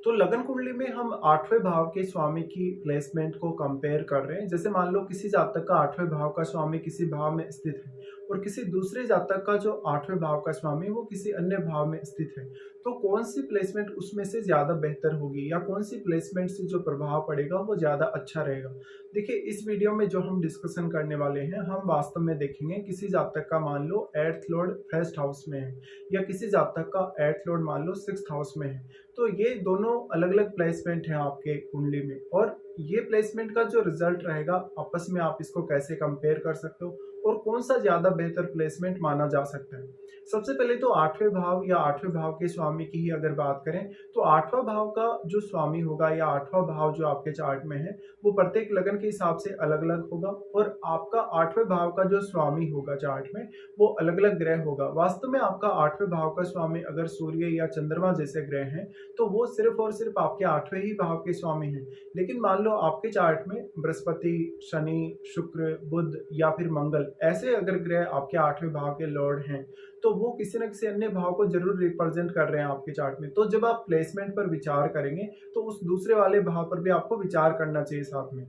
तो लगन कुंडली में हम 8वें भाव के स्वामी की प्लेसमेंट को कंपेयर कर रहे हैं। जैसे मान लो किसी जातक का 8वें भाव का स्वामी किसी भाव में स्थित है और किसी दूसरे जातक का जो 8वें भाव का स्वामी वो किसी अन्य भाव में स्थित है। तो कौन सी प्लेसमेंट उसमें से ज़्यादा बेहतर होगी या कौन सी प्लेसमेंट से जो प्रभाव पड़ेगा वो ज़्यादा अच्छा रहेगा। देखिए इस वीडियो में जो हम डिस्कशन करने वाले हैं हम वास्तव में देखेंगे किसी जातक का मान लो 8th लॉर्ड फर्स्ट हाउस में है या किसी जातक का 8th लॉर्ड मान लो 6th हाउस में है। तो ये दोनों अलग-अलग प्लेसमेंट हैं आपके कुंडली में और ये प्लेसमेंट का जो रिजल्ट रहेगा आपस में आप इसको कैसे कंपेयर कर सकते हो और कौन सा ज़्यादा बेहतर प्लेसमेंट माना जा सकता है। सबसे पहले तो 8वें भाव या 8वें भाव के स्वामी की ही अगर बात करें तो 8वां भाव का जो स्वामी होगा या 8वां भाव जो आपके चार्ट में है वो प्रत्येक लगन के हिसाब से अलग-अलग होगा और आपका 8वें भाव का जो स्वामी होगा चार्ट में वो अलग-अलग ग्रह होगा। वास्तव में आपका 8वें भाव का स्वामी अगर सूर्य या चंद्रमा जैसे ग्रह हैं तो वो सिर्फ और सिर्फ आपके 8वें ही भाव के स्वामी हैं। लेकिन मान लो आपके चार्ट में बृहस्पति, शनि, शुक्र, बुध या फिर मंगल ऐसे अगर ग्रह आपके 8वें भाव के लॉर्ड हैं, तो वो किसी न किसी अन्य भाव को ज़रूर रिप्रेजेंट कर रहे हैं आपके चार्ट में। तो जब आप प्लेसमेंट पर विचार करेंगे, तो उस दूसरे वाले भाव पर भी आपको विचार करना चाहिए साथ में।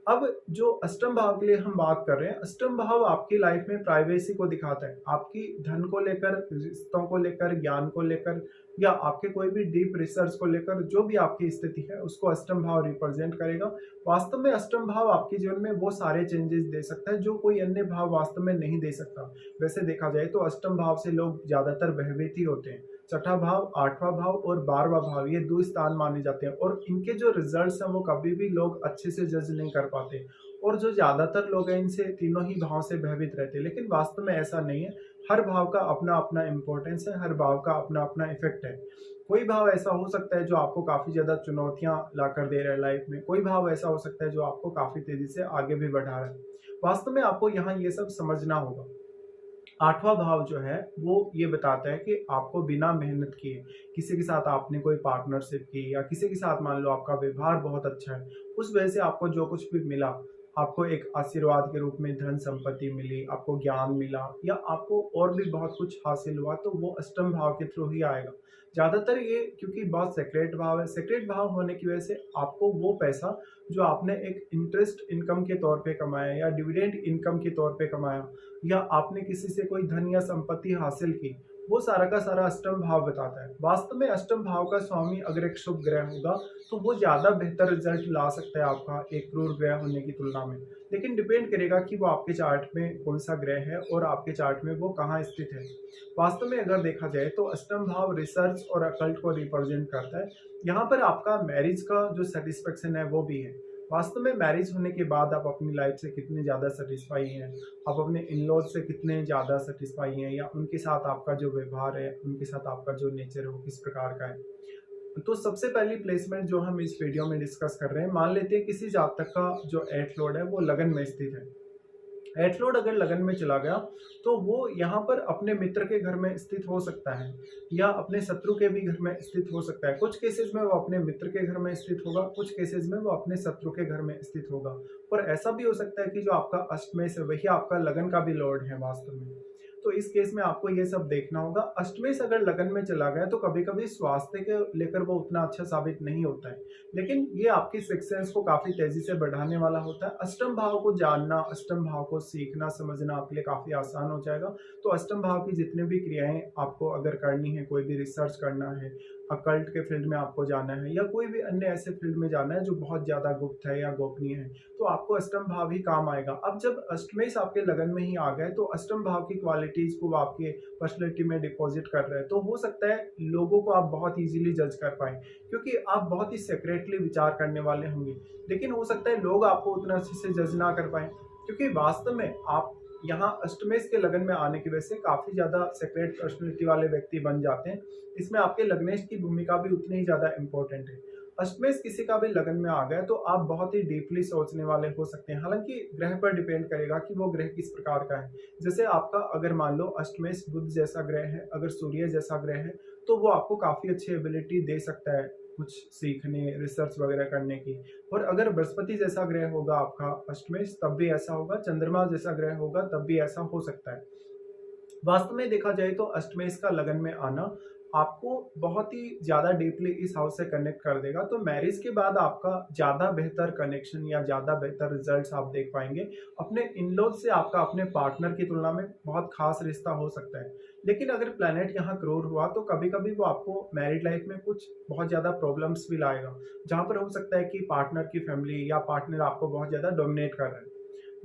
अब जो अष्टम भाव के लिए हम बात कर रहे हैं, अष्टम भाव आपकी लाइफ में प्राइवेसी को दिखाता है। आपकी धन को लेकर, रिश्तों को लेकर, ज्ञान को लेकर या आपके कोई भी डीप रिसर्च को लेकर जो भी आपकी स्थिति है, उसको अष्टम भाव रिप्रेजेंट करेगा। वास्तव में अष्टम भाव आपके जीवन में वो सारे चेंजेस दे सकता है जो कोई अन्य भाव वास्तव में नहीं दे सकता। वैसे देखा जाए तो अष्टम भाव से लोग ज़्यादातर भयभीत ही होते हैं। छठा भाव, 8वां भाव और 12वां भाव ये 2 स्थान माने जाते हैं और इनके जो रिजल्ट्स हैं वो कभी भी लोग अच्छे से जज नहीं कर पाते और जो ज़्यादातर लोग हैं इनसे तीनों ही भाव से भयभीत रहते हैं। लेकिन वास्तव में ऐसा नहीं है। हर भाव का अपना-अपना इम्पोर्टेंस है, हर भाव का अपना-अपना इफ़ेक्ट है। कोई भाव ऐसा हो सकता है जो आपको काफ़ी ज़्यादा चुनौतियाँ लाकर दे रहा है लाइफ में, कोई भाव ऐसा हो सकता है जो आपको काफ़ी तेज़ी से आगे भी बढ़ा रहा है। वास्तव में आपको यहाँ ये सब समझना होगा। 8वां भाव जो है वो ये बताता है कि आपको बिना मेहनत किए किसी के साथ आपने कोई पार्टनरशिप की या किसी के साथ मान लो आपका व्यवहार बहुत अच्छा है, उस वजह से आपको जो कुछ भी मिला, आपको एक आशीर्वाद के रूप में धन संपत्ति मिली, आपको ज्ञान मिला या आपको और भी बहुत कुछ हासिल हुआ तो वो अष्टम भाव के थ्रू ही आएगा। ज़्यादातर ये क्योंकि बहुत सेक्रेट भाव है, सेक्रेट भाव होने की वजह से आपको वो पैसा जो आपने एक इंटरेस्ट इनकम के तौर पे कमाया या डिविडेंड इनकम के तौर पे कमाया या आपने किसी से कोई धन या संपत्ति हासिल की, वो सारा का सारा अष्टम भाव बताता है। वास्तव में अष्टम भाव का स्वामी अगर एक शुभ ग्रह होगा, तो वो ज़्यादा बेहतर रिजल्ट ला सकता है आपका एक क्रूर ग्रह होने की तुलना में। लेकिन डिपेंड करेगा कि वो आपके चार्ट में कौन-सा ग्रह है और आपके चार्ट में वो कहाँ स्थित है। वास्तव में अगर देखा जाए तो अष्टम भाव रिसर्च और अकल्ट को रिप्रेजेंट करता है। यहाँ पर आपका मैरिज का जो सैटिस्फैक्शन है वो भी है। वास्तव में मैरिज होने के बाद आप अपनी लाइफ से कितने ज़्यादा सैटिस्फाई हैं, आप अपने इन-लॉज़ से कितने ज़्यादा सैटिस्फाई हैं या उनके साथ आपका जो व्यवहार है, उनके साथ आपका जो नेचर है वो किस प्रकार का है। तो सबसे पहली प्लेसमेंट जो हम इस वीडियो में डिस्कस कर रहे हैं, मान लेते हैं किसी जातक का जो 8th लॉर्ड है वो लगन में स्थित है। 8th लॉर्ड अगर लगन में चला गया तो वो यहाँ पर अपने मित्र के घर में स्थित हो सकता है या अपने शत्रु के भी घर में स्थित हो सकता है। कुछ केसेस में वो अपने मित्र के घर में स्थित होगा, कुछ केसेस में वो अपने शत्रु के घर में स्थित होगा और ऐसा भी हो सकता है कि जो आपका अष्टमेश है वही आपका लगन का भी लॉर्ड है वास्तव में। तो इस केस में आपको ये सब देखना होगा। अष्टमेश अगर लगन में चला गया तो कभी-कभी स्वास्थ्य के लेकर वो उतना अच्छा साबित नहीं होता है। लेकिन ये आपकी सिक्स्थ सेंस को काफ़ी तेज़ी से बढ़ाने वाला होता है। अष्टम भाव को जानना, अष्टम भाव को सीखना, समझना आपके लिए काफ़ी आसान हो जाएगा। तो अष्टम भाव की जितनी भी क्रियाएँ आपको अगर करनी है, कोई भी रिसर्च करना है, अकल्ट के फील्ड में आपको जाना है या कोई भी अन्य ऐसे फील्ड में जाना है जो बहुत ज़्यादा गुप्त है या गोपनीय है, तो आपको अष्टम भाव ही काम आएगा। अब जब अष्टमेश आपके लगन में ही आ गए तो अष्टम भाव की क्वालिटीज़ को वो आपके पर्सनैलिटी में डिपॉज़िट कर रहे हैं। तो हो सकता है लोगों को आप बहुत ईज़िली जज कर पाएँ क्योंकि आप बहुत ही सीक्रेटली विचार करने वाले होंगे। लेकिन हो सकता है लोग आपको उतना अच्छे से जज ना कर पाएँ क्योंकि वास्तव में आप यहाँ अष्टमेश के लगन में आने की वजह से काफ़ी ज़्यादा सीक्रेट पर्सनैलिटी वाले व्यक्ति बन जाते हैं। इसमें आपके लग्नेश की भूमिका भी उतनी ही ज़्यादा इम्पोर्टेंट है। अष्टमेश किसी का भी लगन में आ गया तो आप बहुत ही डीपली सोचने वाले हो सकते हैं। हालाँकि ग्रह पर डिपेंड करेगा कि वो ग्रह किस प्रकार का है। जैसे आपका अगर मान लो अष्टमेश बुध जैसा ग्रह है, अगर सूर्य जैसा ग्रह है, तो वो आपको काफ़ी अच्छी एबिलिटी दे सकता है, कुछ सीखने, रिसर्च वगैरह करने की। और अगर बृहस्पति जैसा ग्रह होगा आपका अष्टमेश तब भी ऐसा होगा, चंद्रमा जैसा ग्रह होगा तब भी ऐसा हो सकता है। वास्तव में देखा जाए तो अष्टमेश का लगन में आना आपको बहुत ही ज़्यादा डीपली इस हाउस से कनेक्ट कर देगा। तो मैरिज के बाद आपका ज़्यादा बेहतर कनेक्शन या ज़्यादा बेहतर रिजल्ट्स आप देख पाएँगे। अपने इन-लॉज़ से आपका अपने पार्टनर की तुलना में बहुत ख़ास रिश्ता हो सकता है। लेकिन अगर प्लैनेट यहाँ क्रूर हुआ तो कभी-कभी वो आपको मैरिड लाइफ़ में कुछ बहुत ज़्यादा प्रॉब्लम्स भी लाएगा। जहाँ पर हो सकता है कि पार्टनर की फैमिली या पार्टनर आपको बहुत ज़्यादा डोमिनेट कर रहा है।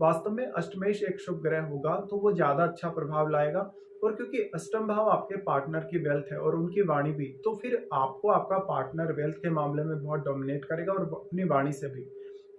वास्तव में अष्टमेश एक शुभ ग्रह होगा तो वो ज़्यादा अच्छा प्रभाव लाएगा। और क्योंकि अष्टम भाव आपके पार्टनर की वेल्थ है और उनकी वाणी भी, तो फिर आपको आपका पार्टनर वेल्थ के मामले में बहुत डोमिनेट करेगा और अपनी वाणी से भी।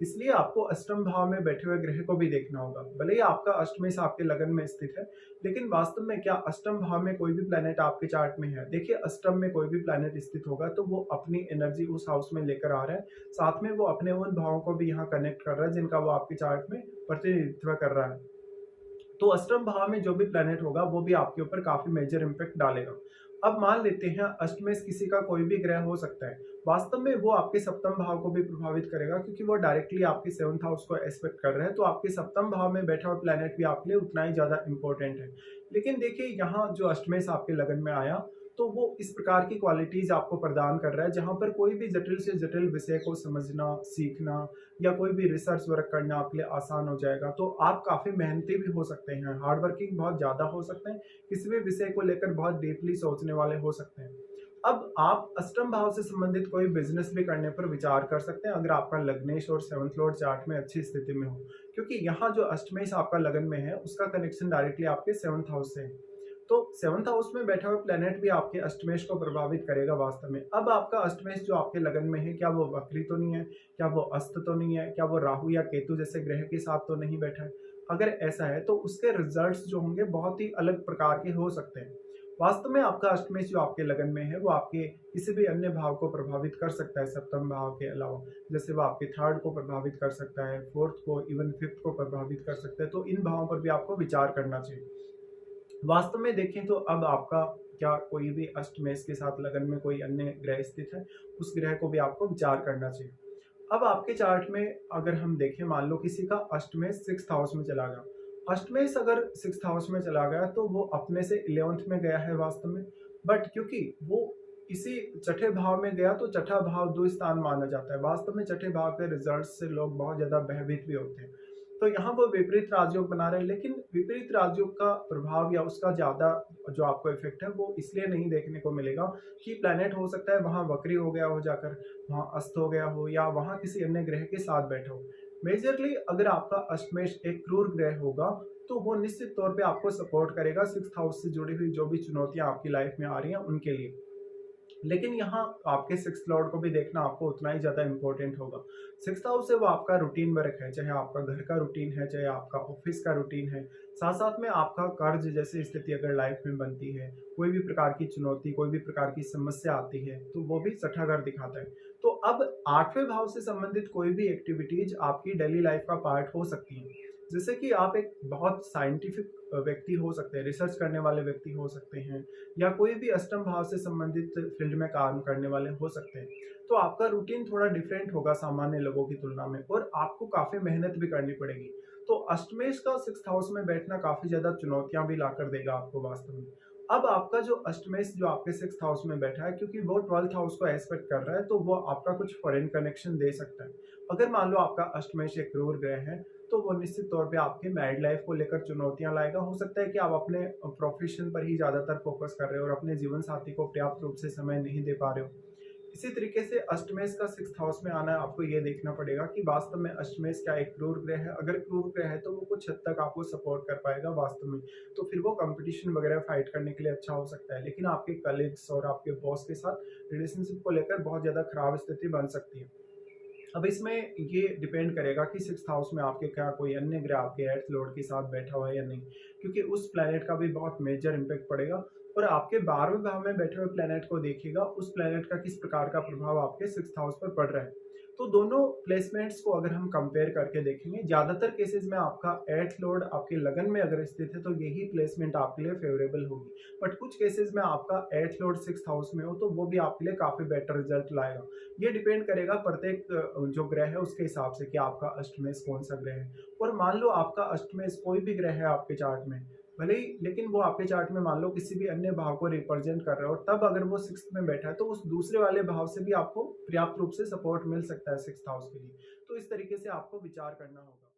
इसलिए आपको अष्टम भाव में बैठे हुए ग्रह को भी देखना होगा। भले ही आपका अष्टमेश आपके लगन में स्थित है, लेकिन वास्तव में क्या अष्टम भाव में कोई भी प्लेनेट आपके चार्ट में है? देखिए, अष्टम में कोई भी प्लेनेट स्थित होगा तो वो अपनी एनर्जी उस हाउस में लेकर आ रहा है। साथ में वो अपने उन भावों को भी यहाँ कनेक्ट कर रहा है जिनका वो आपके चार्ट में प्रतिनिधित्व कर रहा है। तो अष्टम भाव में जो भी प्लेनेट होगा वो भी आपके ऊपर काफी मेजर इम्पैक्ट डालेगा। अब मान लेते हैं अष्टमेश किसी का कोई भी ग्रह हो सकता है। वास्तव में वो आपके सप्तम भाव को भी प्रभावित करेगा क्योंकि वो डायरेक्टली आपके सेवंथ हाउस को एस्पेक्ट कर रहे हैं, तो आपके सप्तम भाव में बैठा हुआ प्लेनेट भी आपके लिए उतना ही ज्यादा इंपॉर्टेंट है। लेकिन देखिए, यहाँ जो अष्टमेश आपके लगन में आया तो वो इस प्रकार की क्वालिटीज आपको प्रदान कर रहा है जहां पर कोई भी जटिल से जटिल विषय को समझना, सीखना या कोई भी रिसर्च वर्क करना आपके लिए आसान हो जाएगा। तो आप काफ़ी मेहनती भी हो सकते हैं, हार्ड वर्किंग बहुत ज़्यादा हो सकते हैं, किसी भी विषय को लेकर बहुत डीपली सोचने वाले हो सकते हैं। अब आप अष्टम भाव से संबंधित कोई बिजनेस भी करने पर विचार कर सकते हैं अगर आपका लग्नेश और सेवंथ लॉर्ड चार्ट में अच्छी स्थिति में हो, क्योंकि यहाँ जो अष्टमेश आपका लगन में है उसका कनेक्शन डायरेक्टली आपके सेवंथ हाउस से है। तो सेवंथ हाउस में बैठा हुआ प्लेनेट भी आपके अष्टमेश को प्रभावित करेगा वास्तव में। अब आपका अष्टमेश जो आपके लगन में है, क्या वो वक्री तो नहीं है? क्या वो अस्त तो नहीं है? क्या वो राहु या केतु जैसे ग्रह के साथ तो नहीं बैठा है? अगर ऐसा है तो उसके रिजल्ट्स जो होंगे बहुत ही अलग प्रकार के हो सकते हैं। वास्तव में आपका अष्टमेश जो आपके लगन में है वो आपके किसी भी अन्य भाव को प्रभावित कर सकता है सप्तम भाव के अलावा। जैसे वो आपके थर्ड को प्रभावित कर सकता है, फोर्थ को, इवन फिफ्थ को प्रभावित कर सकता है। तो इन भावों पर भी आपको विचार करना चाहिए। वास्तव में देखें तो अब आपका क्या कोई भी अष्टमेश के साथ लगन में कोई अन्य ग्रह स्थित है, उस ग्रह को भी आपको विचार करना चाहिए। अब आपके चार्ट में अगर हम देखें, मान लो किसी का अष्टमेश सिक्स्थ हाउस में चला गया। अष्टमेश अगर सिक्स्थ हाउस में चला गया तो वो अपने से 11th में गया है वास्तव में। बट क्योंकि वो इसी छठे भाव में गया तो छठा भाव दुस्थान माना जाता है। वास्तव में छठे भाव के रिजल्ट से लोग बहुत ज्यादा भयभीत भी होते हैं। तो यहाँ वो विपरीत राजयोग बना रहे हैं, लेकिन विपरीत राजयोग का प्रभाव या उसका ज़्यादा जो आपको इफ़ेक्ट है वो इसलिए नहीं देखने को मिलेगा कि प्लैनेट हो सकता है वहाँ वक्री हो गया हो जाकर, वहाँ अस्त हो गया हो या वहाँ किसी अन्य ग्रह के साथ बैठा हो। मेजरली अगर आपका अष्टमेश एक क्रूर ग्रह होगा तो वो निश्चित तौर पे आपको सपोर्ट करेगा सिक्स्थ हाउस से जुड़ी हुई जो भी चुनौतियाँ आपकी लाइफ में आ रही हैं उनके लिए। लेकिन यहाँ आपके सिक्स्थ लॉर्ड को भी देखना आपको उतना ही ज़्यादा इंपॉर्टेंट होगा। सिक्स्थ हाउस से वो आपका रूटीन वर्क है, चाहे आपका घर का रूटीन है, चाहे आपका ऑफिस का रूटीन है। साथ-साथ में आपका कर्ज जैसी स्थिति अगर लाइफ में बनती है, कोई भी प्रकार की चुनौती, कोई भी प्रकार की समस्या आती है, तो वो भी छठा घर दिखाता है। तो अब 8वें भाव से संबंधित कोई भी एक्टिविटीज़ आपकी डेली लाइफ का पार्ट हो सकती हैं। जैसे कि आप एक बहुत साइंटिफिक व्यक्ति हो सकते हैं, रिसर्च करने वाले व्यक्ति हो सकते हैं या कोई भी अष्टम भाव से संबंधित फील्ड में काम करने वाले हो सकते हैं। तो आपका रूटीन थोड़ा डिफरेंट होगा सामान्य लोगों की तुलना में और आपको काफ़ी मेहनत भी करनी पड़ेगी। तो अष्टमेश का सिक्स्थ हाउस में बैठना काफ़ी ज़्यादा चुनौतियाँ भी लाकर देगा आपको वास्तव में। अब आपका जो अष्टमेश जो आपके सिक्स्थ हाउस में बैठा है, क्योंकि वो 12th हाउस को एस्पेक्ट कर रहा है, तो वो आपका कुछ फॉरेन कनेक्शन दे सकता है। अगर मान लो आपका अष्टमेश एक क्रूर ग्रह है, तो वो निश्चित तौर पे आपकी मैरिड लाइफ को लेकर चुनौतियाँ लाएगा। हो सकता है कि आप अपने प्रोफ़ेशन पर ही ज़्यादातर फ़ोकस कर रहे हो और अपने जीवन साथी को पर्याप्त रूप से समय नहीं दे पा रहे हो। इसी तरीके से अष्टमेश का सिक्स्थ हाउस में आना, आपको ये देखना पड़ेगा कि वास्तव में अष्टमेश क्या एक क्रूर ग्रह है? अगर क्रूर ग्रह है तो वो कुछ हद तक आपको सपोर्ट कर पाएगा वास्तव में। तो फिर वो कॉम्पिटिशन वगैरह फाइट करने के लिए अच्छा हो सकता है। लेकिन आपके कलीग्स और आपके बॉस के साथ रिलेशनशिप को लेकर बहुत ज़्यादा खराब स्थिति बन सकती है। अब इसमें ये डिपेंड करेगा कि सिक्स्थ हाउस में आपके क्या कोई अन्य ग्रह आपके एर्थ लॉर्ड के साथ बैठा हुआ है या नहीं, क्योंकि उस प्लैनेट का भी बहुत मेजर इम्पैक्ट पड़ेगा। और आपके 12वें भाव में बैठे हुए प्लैनेट को देखिएगा, उस प्लैनेट का किस प्रकार का प्रभाव आपके सिक्स्थ हाउस पर पड़ रहा है। तो दोनों प्लेसमेंट्स को अगर हम कंपेयर करके देखेंगे, ज़्यादातर केसेस में आपका एर्थ लॉर्ड आपके लगन में अगर स्थित है तो यही प्लेसमेंट आपके लिए फेवरेबल होगी। बट कुछ केसेस में आपका एर्थ लॉर्ड सिक्स्थ हाउस में हो तो वो भी आपके लिए काफ़ी बेटर रिजल्ट लाएगा। ये डिपेंड करेगा प्रत्येक जो ग्रह है उसके हिसाब से कि आपका अष्टमेश कौन सा ग्रह है। और मान लो आपका अष्टमेश कोई भी ग्रह है आपके चार्ट में, भले ही लेकिन वो आपके चार्ट में मान लो किसी भी अन्य भाव को रिप्रेजेंट कर रहा है और तब अगर वो 6th में बैठा है तो उस दूसरे वाले भाव से भी आपको पर्याप्त रूप से सपोर्ट मिल सकता है 6th हाउस के लिए। तो इस तरीके से आपको विचार करना होगा।